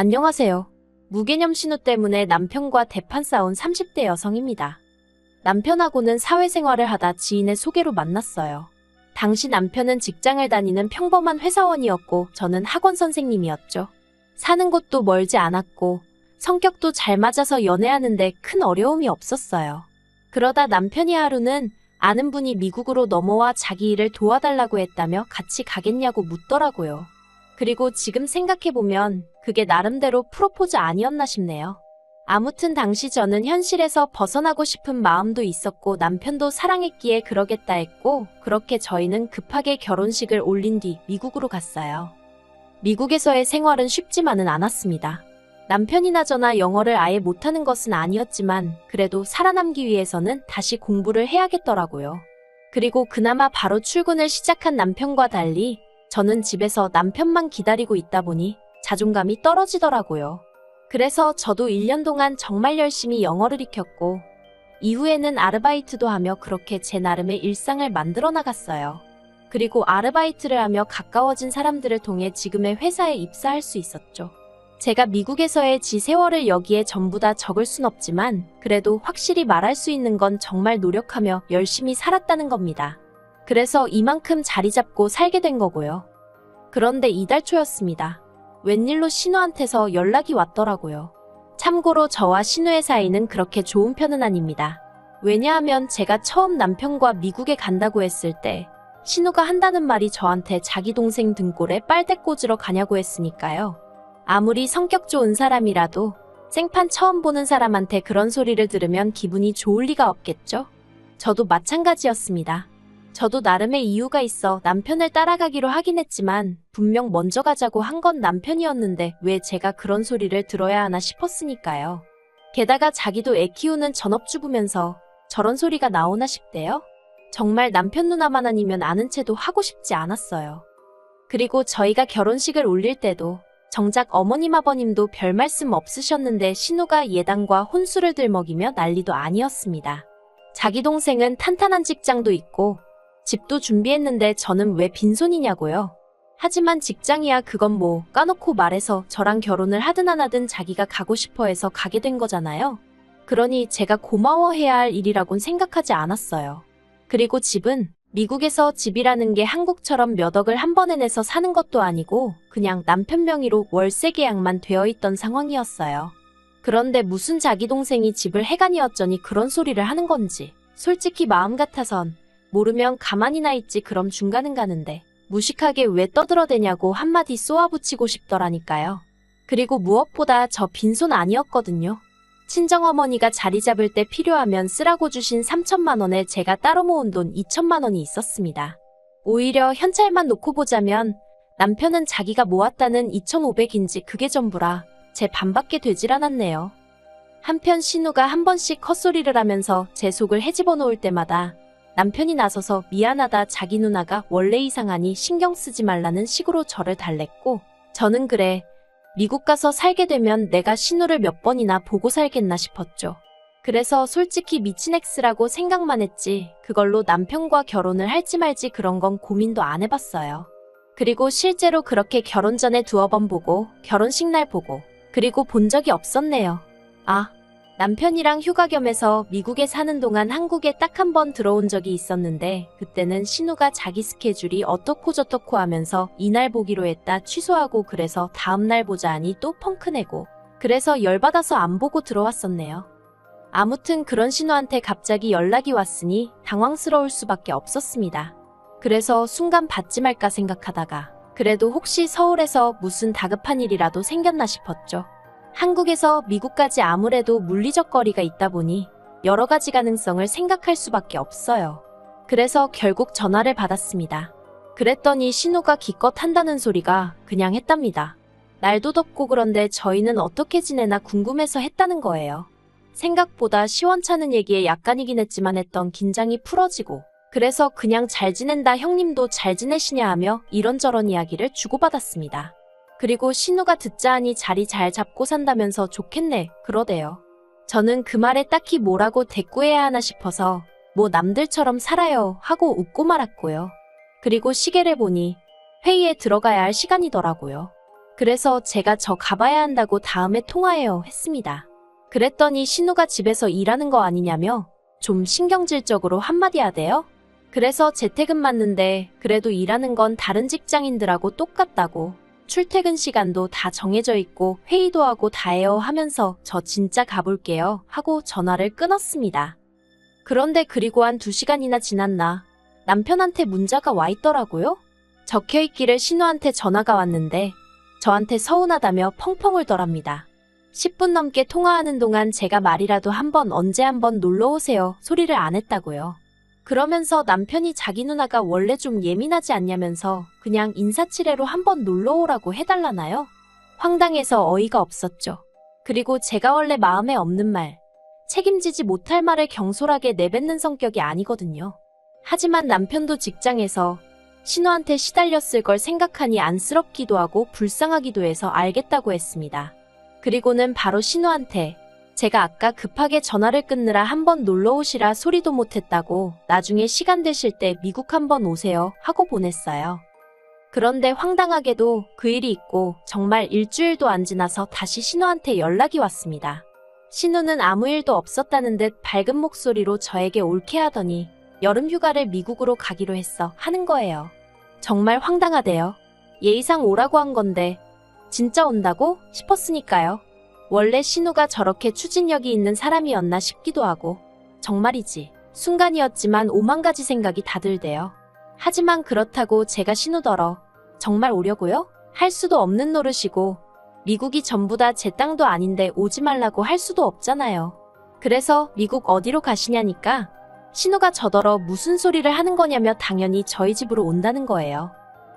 안녕하세요. 무개념 신우 때문에 남편과 대판 싸운 30대 여성입니다. 남편하고는 사회생활을 하다 지인의 소개로 만났어요. 당시 남편은 직장을 다니는 평범한 회사원이었고 저는 학원 선생님이었죠. 사는 곳도 멀지 않았고 성격도 잘 맞아서 연애하는데 큰 어려움이 없었어요. 그러다 남편이 하루는 아는 분이 미국으로 넘어와 자기 일을 도와달라고 했다며 같이 가겠냐고 묻더라고요. 그리고 지금 생각해보면 그게 나름대로 프로포즈 아니었나 싶네요. 아무튼 당시 저는 현실에서 벗어나고 싶은 마음도 있었고 남편도 사랑했기에 그러겠다 했고 그렇게 저희는 급하게 결혼식을 올린 뒤 미국으로 갔어요. 미국에서의 생활은 쉽지만은 않았습니다. 남편이나 저나 영어를 아예 못하는 것은 아니었지만 그래도 살아남기 위해서는 다시 공부를 해야겠더라고요. 그리고 그나마 바로 출근을 시작한 남편과 달리 저는 집에서 남편만 기다리고 있다 보니 자존감이 떨어지더라고요. 그래서 저도 1년 동안 정말 열심히 영어를 익혔고 이후에는 아르바이트도 하며 그렇게 제 나름의 일상을 만들어 나갔어요. 그리고 아르바이트를 하며 가까워진 사람들을 통해 지금의 회사에 입사할 수 있었죠. 제가 미국에서의 지 세월을 여기에 전부 다 적을 순 없지만 그래도 확실히 말할 수 있는 건 정말 노력하며 열심히 살았다는 겁니다. 그래서 이만큼 자리 잡고 살게 된 거고요. 그런데 이달 초였습니다. 웬일로 신우한테서 연락이 왔더라고요. 참고로 저와 신우의 사이는 그렇게 좋은 편은 아닙니다. 왜냐하면 제가 처음 남편과 미국에 간다고 했을 때 신우가 한다는 말이 저한테 자기 동생 등골에 빨대 꽂으러 가냐고 했으니까요. 아무리 성격 좋은 사람이라도 생판 처음 보는 사람한테 그런 소리를 들으면 기분이 좋을 리가 없겠죠? 저도 마찬가지였습니다. 저도 나름의 이유가 있어 남편을 따라가기로 하긴 했지만 분명 먼저 가자고 한 건 남편이었는데 왜 제가 그런 소리를 들어야 하나 싶었으니까요. 게다가 자기도 애 키우는 전업주부면서 저런 소리가 나오나 싶대요. 정말 남편 누나만 아니면 아는 체도 하고 싶지 않았어요. 그리고 저희가 결혼식을 올릴 때도 정작 어머님 아버님도 별 말씀 없으셨는데 신우가 예당과 혼수를 들먹이며 난리도 아니었습니다. 자기 동생은 탄탄한 직장도 있고 집도 준비했는데 저는 왜 빈손이냐고요. 하지만 직장이야 그건 뭐 까놓고 말해서 저랑 결혼을 하든 안 하든 자기가 가고 싶어 해서 가게 된 거잖아요. 그러니 제가 고마워해야 할 일이라곤 생각하지 않았어요. 그리고 집은 미국에서 집이라는 게 한국처럼 몇 억을 한 번에 내서 사는 것도 아니고 그냥 남편 명의로 월세 계약만 되어 있던 상황이었어요. 그런데 무슨 자기 동생이 집을 해가니 어쩌니 그런 소리를 하는 건지 솔직히 마음 같아선 모르면 가만히나 있지 그럼 중간은 가는데 무식하게 왜 떠들어대냐고 한마디 쏘아붙이고 싶더라니까요. 그리고 무엇보다 저 빈손 아니었거든요. 친정어머니가 자리 잡을 때 필요하면 쓰라고 주신 3천만 원에 제가 따로 모은 돈 2천만 원이 있었습니다. 오히려 현찰만 놓고 보자면 남편은 자기가 모았다는 2,500인지 그게 전부라 제 반밖에 되질 않았네요. 한편 신우가 한 번씩 헛소리를 하면서 제 속을 헤집어 놓을 때마다 남편이 나서서 미안하다 자기 누나가 원래 이상하니 신경 쓰지 말라는 식으로 저를 달랬고 저는 그래 미국 가서 살게 되면 내가 신우를 몇 번이나 보고 살겠나 싶었죠. 그래서 솔직히 미친 X라고 생각만 했지 그걸로 남편과 결혼을 할지 말지 그런 건 고민도 안 해봤어요. 그리고 실제로 그렇게 결혼 전에 두어 번 보고 결혼식 날 보고 그리고 본 적이 없었네요. 남편이랑 휴가 겸해서 미국에 사는 동안 한국에 딱 한 번 들어온 적이 있었는데 그때는 신우가 자기 스케줄이 어떻고 저떻고 하면서 이날 보기로 했다 취소하고 그래서 다음날 보자 하니 또 펑크내고 그래서 열받아서 안 보고 들어왔었네요. 아무튼 그런 신우한테 갑자기 연락이 왔으니 당황스러울 수밖에 없었습니다. 그래서 순간 받지 말까 생각하다가 그래도 혹시 서울에서 무슨 다급한 일이라도 생겼나 싶었죠. 한국에서 미국까지 아무래도 물리적 거리가 있다 보니 여러 가지 가능성을 생각할 수밖에 없어요. 그래서 결국 전화를 받았습니다. 그랬더니 신우가 기껏 한다는 소리가 그냥 했답니다. 날도 덥고 그런데 저희는 어떻게 지내나 궁금해서 했다는 거예요. 생각보다 시원찮은 얘기에 약간이긴 했지만 했던 긴장이 풀어지고 그래서 그냥 잘 지낸다 형님도 잘 지내시냐 하며 이런저런 이야기를 주고받았습니다. 그리고 신우가 듣자 하니 자리 잘 잡고 산다면서 좋겠네 그러대요. 저는 그 말에 딱히 뭐라고 대꾸해야 하나 싶어서 뭐 남들처럼 살아요 하고 웃고 말았고요. 그리고 시계를 보니 회의에 들어가야 할 시간이더라고요. 그래서 제가 저 가봐야 한다고 다음에 통화해요 했습니다. 그랬더니 신우가 집에서 일하는 거 아니냐며 좀 신경질적으로 한마디 하대요. 그래서 재택은 맞는데 그래도 일하는 건 다른 직장인들하고 똑같다고 출퇴근 시간도 다 정해져 있고 회의도 하고 다 해요 하면서 저 진짜 가볼게요 하고 전화를 끊었습니다. 그런데 그리고 한 2시간이나 지났나 남편한테 문자가 와 있더라고요. 적혀있기를 신우한테 전화가 왔는데 저한테 서운하다며 펑펑 울더랍니다. 10분 넘게 통화하는 동안 제가 말이라도 언제 한번 놀러오세요 소리를 안 했다고요. 그러면서 남편이 자기 누나가 원래 좀 예민하지 않냐면서 그냥 인사치레로 한번 놀러오라고 해달라나요? 황당해서 어이가 없었죠. 그리고 제가 원래 마음에 없는 말, 책임지지 못할 말을 경솔하게 내뱉는 성격이 아니거든요. 하지만 남편도 직장에서 신우한테 시달렸을 걸 생각하니 안쓰럽기도 하고 불쌍하기도 해서 알겠다고 했습니다. 그리고는 바로 신우한테 제가 아까 급하게 전화를 끊느라 한번 놀러 오시라 소리도 못했다고 나중에 시간 되실 때 미국 한번 오세요 하고 보냈어요. 그런데 황당하게도 그 일이 있고 정말 일주일도 안 지나서 다시 신우한테 연락이 왔습니다. 신우는 아무 일도 없었다는 듯 밝은 목소리로 저에게 올케하더니 여름 휴가를 미국으로 가기로 했어 하는 거예요. 정말 황당하대요. 예의상 오라고 한 건데 진짜 온다고 싶었으니까요. 원래 신우가 저렇게 추진력이 있는 사람이었나 싶기도 하고 정말이지 순간이었지만 오만 가지 생각이 다 들대요. 하지만 그렇다고 제가 신우더러 정말 오려고요? 할 수도 없는 노릇이고 미국이 전부 다 제 땅도 아닌데 오지 말라고 할 수도 없잖아요. 그래서 미국 어디로 가시냐니까 신우가 저더러 무슨 소리를 하는 거냐며 당연히 저희 집으로 온다는 거예요.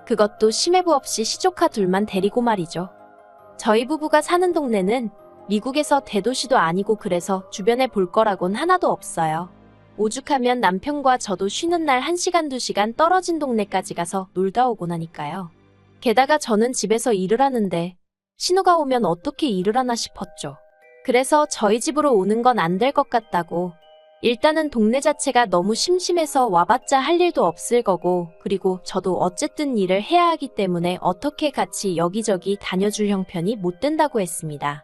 그것도 심해부 없이 시조카 둘만 데리고 말이죠. 저희 부부가 사는 동네는 미국에서 대도시도 아니고 그래서 주변에 볼 거라곤 하나도 없어요. 오죽하면 남편과 저도 쉬는 날 1시간 2시간 떨어진 동네까지 가서 놀다 오고 나니까요. 게다가 저는 집에서 일을 하는데 신우가 오면 어떻게 일을 하나 싶었죠. 그래서 저희 집으로 오는 건 안 될 것 같다고. 일단은 동네 자체가 너무 심심해서 와봤자 할 일도 없을 거고 그리고 저도 어쨌든 일을 해야 하기 때문에 어떻게 같이 여기저기 다녀줄 형편이 못 된다고 했습니다.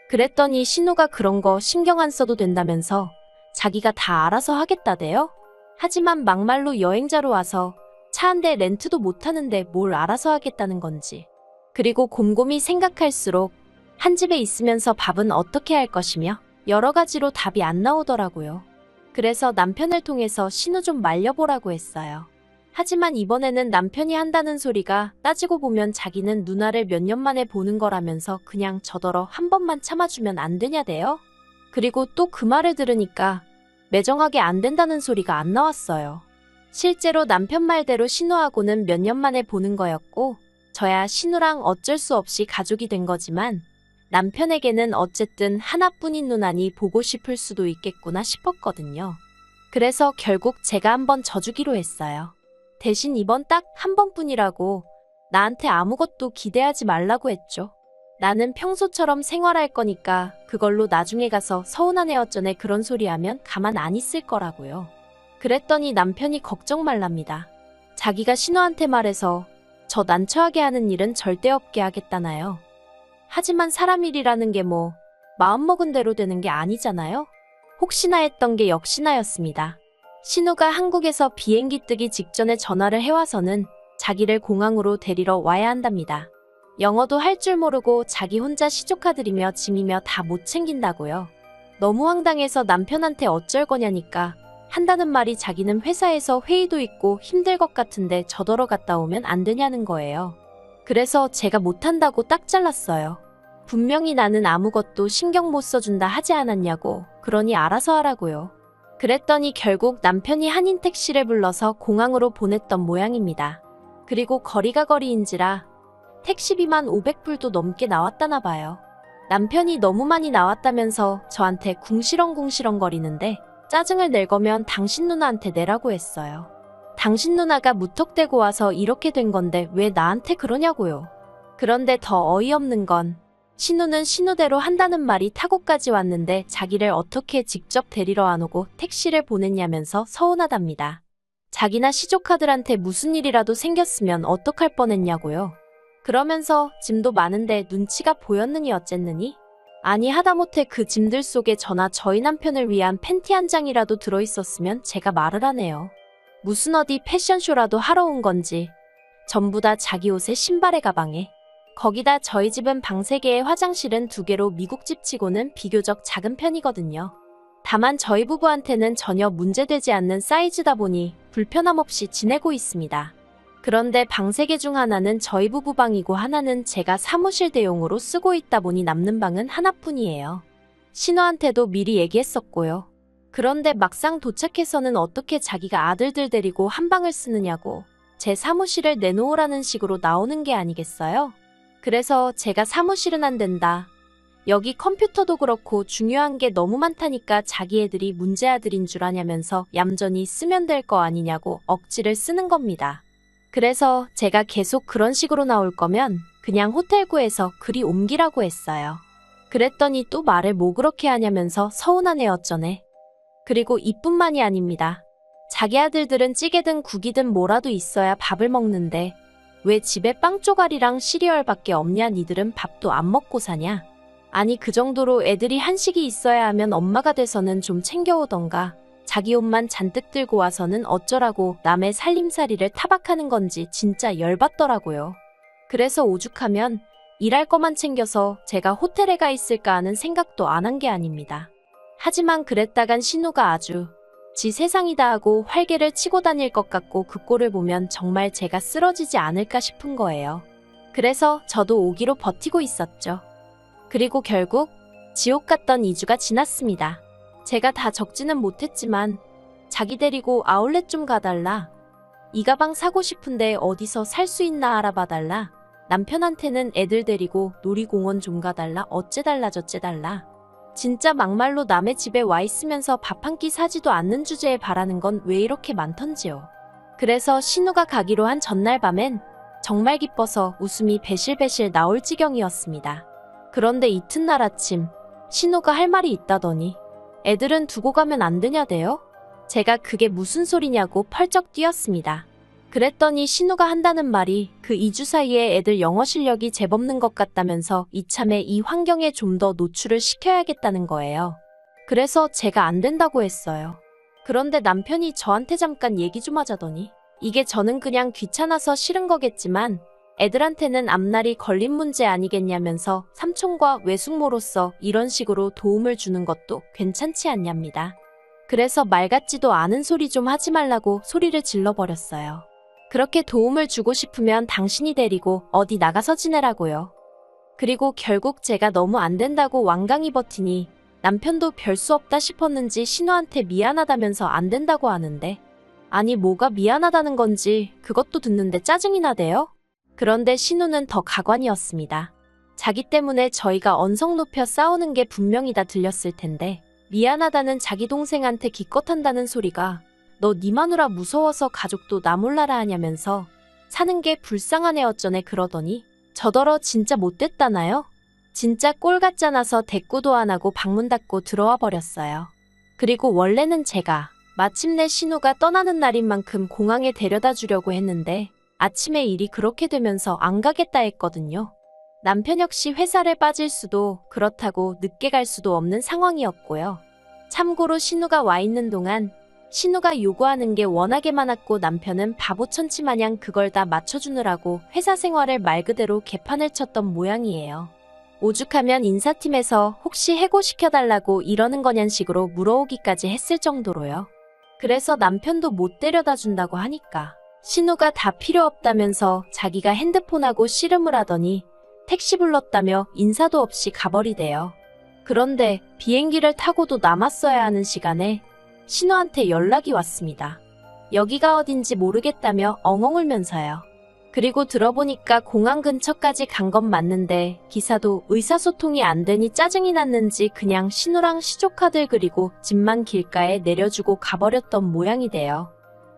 그랬더니 신우가 그런 거 신경 안 써도 된다면서 자기가 다 알아서 하겠다대요. 하지만 막말로 여행자로 와서 차 한 대 렌트도 못 하는데 뭘 알아서 하겠다는 건지. 그리고 곰곰이 생각할수록 한 집에 있으면서 밥은 어떻게 할 것이며 여러 가지로 답이 안 나오더라고요. 그래서 남편을 통해서 신우 좀 말려보라고 했어요. 하지만 이번에는 남편이 한다는 소리가 따지고 보면 자기는 누나를 몇 년 만에 보는 거라면서 그냥 저더러 한 번만 참아주면 안 되냐대요. 그리고 또 그 말을 들으니까 매정하게 안 된다는 소리가 안 나왔어요. 실제로 남편 말대로 신우하고는 몇 년 만에 보는 거였고 저야 신우랑 어쩔 수 없이 가족이 된 거지만 남편에게는 어쨌든 하나뿐인 누나니 보고 싶을 수도 있겠구나 싶었거든요. 그래서 결국 제가 한번 져주기로 했어요. 대신 이번 딱 한 번뿐이라고 나한테 아무것도 기대하지 말라고 했죠. 나는 평소처럼 생활할 거니까 그걸로 나중에 가서 서운하네 어쩌네 그런 소리 하면 가만 안 있을 거라고요. 그랬더니 남편이 걱정 말랍니다. 자기가 신우한테 말해서 저 난처하게 하는 일은 절대 없게 하겠다나요. 하지만 사람 일이라는 게 뭐 마음먹은 대로 되는 게 아니잖아요. 혹시나 했던 게 역시나였습니다. 신우가 한국에서 비행기 뜨기 직전에 전화를 해와서는 자기를 공항으로 데리러 와야 한답니다. 영어도 할 줄 모르고 자기 혼자 시조카들이며 짐이며 다 못 챙긴다고요. 너무 황당해서 남편한테 어쩔 거냐니까 한다는 말이 자기는 회사에서 회의도 있고 힘들 것 같은데 저더러 갔다 오면 안 되냐는 거예요. 그래서 제가 못한다고 딱 잘랐어요. 분명히 나는 아무것도 신경 못 써준다 하지 않았냐고. 그러니 알아서 하라고요. 그랬더니 결국 남편이 한인 택시를 불러서 공항으로 보냈던 모양입니다. 그리고 거리가 거리인지라 택시비만 500불도 넘게 나왔다나 봐요. 남편이 너무 많이 나왔다면서 저한테 궁시렁궁시렁 거리는데 짜증을 낼 거면 당신 누나한테 내라고 했어요. 당신 누나가 무턱대고 와서 이렇게 된 건데 왜 나한테 그러냐고요. 그런데 더 어이없는 건 신우는 신우대로 한다는 말이 타고까지 왔는데 자기를 어떻게 직접 데리러 안 오고 택시를 보냈냐면서 서운하답니다. 자기나 시조카들한테 무슨 일이라도 생겼으면 어떡할 뻔했냐고요. 그러면서 짐도 많은데 눈치가 보였느니 어쨌느니? 아니 하다못해 그 짐들 속에 저나 저희 남편을 위한 팬티 한 장이라도 들어있었으면 제가 말을 하네요. 무슨 어디 패션쇼라도 하러 온 건지 전부 다 자기 옷에 신발에 가방에. 거기다 저희 집은 방 3개에 화장실은 2개로 미국 집치고는 비교적 작은 편이거든요. 다만 저희 부부한테는 전혀 문제되지 않는 사이즈다 보니 불편함 없이 지내고 있습니다. 그런데 방 3개 중 하나는 저희 부부 방이고 하나는 제가 사무실 대용으로 쓰고 있다 보니 남는 방은 하나뿐이에요. 신우한테도 미리 얘기했었고요. 그런데 막상 도착해서는 어떻게 자기가 아들들 데리고 한 방을 쓰느냐고 제 사무실을 내놓으라는 식으로 나오는 게 아니겠어요? 그래서 제가 사무실은 안 된다. 여기 컴퓨터도 그렇고 중요한 게 너무 많다니까 자기 애들이 문제아들인 줄 아냐면서 얌전히 쓰면 될 거 아니냐고 억지를 쓰는 겁니다. 그래서 제가 계속 그런 식으로 나올 거면 그냥 호텔 구해서 그리 옮기라고 했어요. 그랬더니 또 말을 뭐 그렇게 하냐면서 서운하네 어쩌네. 그리고 이뿐만이 아닙니다. 자기 아들들은 찌개든 국이든 뭐라도 있어야 밥을 먹는데 왜 집에 빵 조각이랑 시리얼밖에 없냐 니들은 밥도 안 먹고 사냐. 아니 그 정도로 애들이 한식이 있어야 하면 엄마가 돼서는 좀 챙겨오던가 자기 옷만 잔뜩 들고 와서는 어쩌라고 남의 살림살이를 타박하는 건지 진짜 열받더라고요. 그래서 오죽하면 일할 거만 챙겨서 제가 호텔에 가 있을까 하는 생각도 안 한 게 아닙니다. 하지만 그랬다간 신우가 아주 지 세상이다 하고 활개를 치고 다닐 것 같고 그 꼴을 보면 정말 제가 쓰러지지 않을까 싶은 거예요. 그래서 저도 오기로 버티고 있었죠. 그리고 결국 지옥 같던 2주가 지났습니다. 제가 다 적지는 못했지만 자기 데리고 아울렛 좀 가달라. 이 가방 사고 싶은데 어디서 살 수 있나 알아봐달라. 남편한테는 애들 데리고 놀이공원 좀 가달라. 어째달라 저째달라. 진짜 막말로 남의 집에 와 있으면서 밥 한 끼 사지도 않는 주제에 바라는 건 왜 이렇게 많던지요. 그래서 신우가 가기로 한 전날 밤엔 정말 기뻐서 웃음이 배실배실 나올 지경이었습니다. 그런데 이튿날 아침 신우가 할 말이 있다더니 애들은 두고 가면 안 되냐대요? 제가 그게 무슨 소리냐고 펄쩍 뛰었습니다. 그랬더니 신우가 한다는 말이 그 2주 사이에 애들 영어 실력이 제법는 것 같다면서 이참에 이 환경에 좀 더 노출을 시켜야겠다는 거예요. 그래서 제가 안 된다고 했어요. 그런데 남편이 저한테 잠깐 얘기 좀 하자더니 이게 저는 그냥 귀찮아서 싫은 거겠지만 애들한테는 앞날이 걸린 문제 아니겠냐면서 삼촌과 외숙모로서 이런 식으로 도움을 주는 것도 괜찮지 않냐입니다. 그래서 말 같지도 않은 소리 좀 하지 말라고 소리를 질러버렸어요. 그렇게 도움을 주고 싶으면 당신이 데리고 어디 나가서 지내라고요. 그리고 결국 제가 너무 안 된다고 완강히 버티니 남편도 별 수 없다 싶었는지 신우한테 미안하다면서 안 된다고 하는데 아니 뭐가 미안하다는 건지 그것도 듣는데 짜증이 나대요? 그런데 신우는 더 가관이었습니다. 자기 때문에 저희가 언성 높여 싸우는 게 분명히 다 들렸을 텐데 미안하다는 자기 동생한테 기껏한다는 소리가 너 니 마누라 무서워서 가족도 나 몰라라 하냐면서 사는 게 불쌍하네 어쩌네 그러더니 저더러 진짜 못됐다나요? 진짜 꼴 같잖아서 대꾸도 안 하고 방문 닫고 들어와 버렸어요. 그리고 원래는 제가 마침내 신우가 떠나는 날인 만큼 공항에 데려다 주려고 했는데 아침에 일이 그렇게 되면서 안 가겠다 했거든요. 남편 역시 회사를 빠질 수도 그렇다고 늦게 갈 수도 없는 상황이었고요. 참고로 신우가 와 있는 동안 신우가 요구하는 게 워낙에 많았고 남편은 바보천치 마냥 그걸 다 맞춰주느라고 회사 생활을 말 그대로 개판을 쳤던 모양이에요. 오죽하면 인사팀에서 혹시 해고시켜달라고 이러는 거냔 식으로 물어오기까지 했을 정도로요. 그래서 남편도 못 데려다 준다고 하니까 신우가 다 필요 없다면서 자기가 핸드폰하고 씨름을 하더니 택시 불렀다며 인사도 없이 가버리대요. 그런데 비행기를 타고도 남았어야 하는 시간에 신우한테 연락이 왔습니다. 여기가 어딘지 모르겠다며 엉엉 울면서요. 그리고 들어보니까 공항 근처까지 간 건 맞는데 기사도 의사소통이 안 되니 짜증이 났는지 그냥 신우랑 시조카들 그리고 집만 길가에 내려주고 가버렸던 모양이 돼요.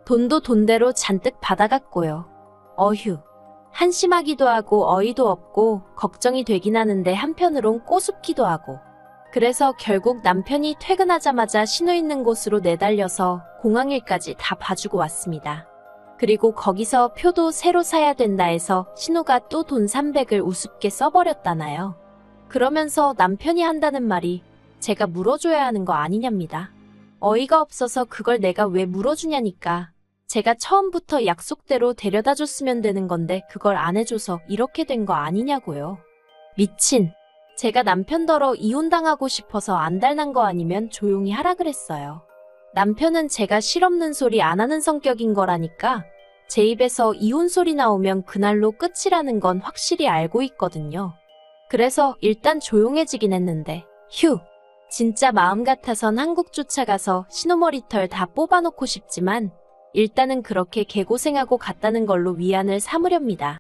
돈도 돈대로 잔뜩 받아갔고요. 어휴, 한심하기도 하고 어이도 없고 걱정이 되긴 하는데 한편으론 꼬숩기도 하고. 그래서 결국 남편이 퇴근하자마자 신우 있는 곳으로 내달려서 공항일까지 다 봐주고 왔습니다. 그리고 거기서 표도 새로 사야 된다 해서 신우가 또 돈 300을 우습게 써버렸다나요. 그러면서 남편이 한다는 말이 제가 물어줘야 하는 거 아니냐입니다. 어이가 없어서 그걸 내가 왜 물어주냐니까. 제가 처음부터 약속대로 데려다 줬으면 되는 건데 그걸 안 해줘서 이렇게 된 거 아니냐고요. 미친. 제가 남편더러 이혼당하고 싶어서 안달난 거 아니면 조용히 하라 그랬어요. 남편은 제가 실없는 소리 안 하는 성격인 거라니까 제 입에서 이혼 소리 나오면 그날로 끝이라는 건 확실히 알고 있거든요. 그래서 일단 조용해지긴 했는데 휴. 진짜 마음 같아선 한국 쫓아가서 신호머리털 다 뽑아놓고 싶지만 일단은 그렇게 개고생하고 갔다는 걸로 위안을 삼으렵니다.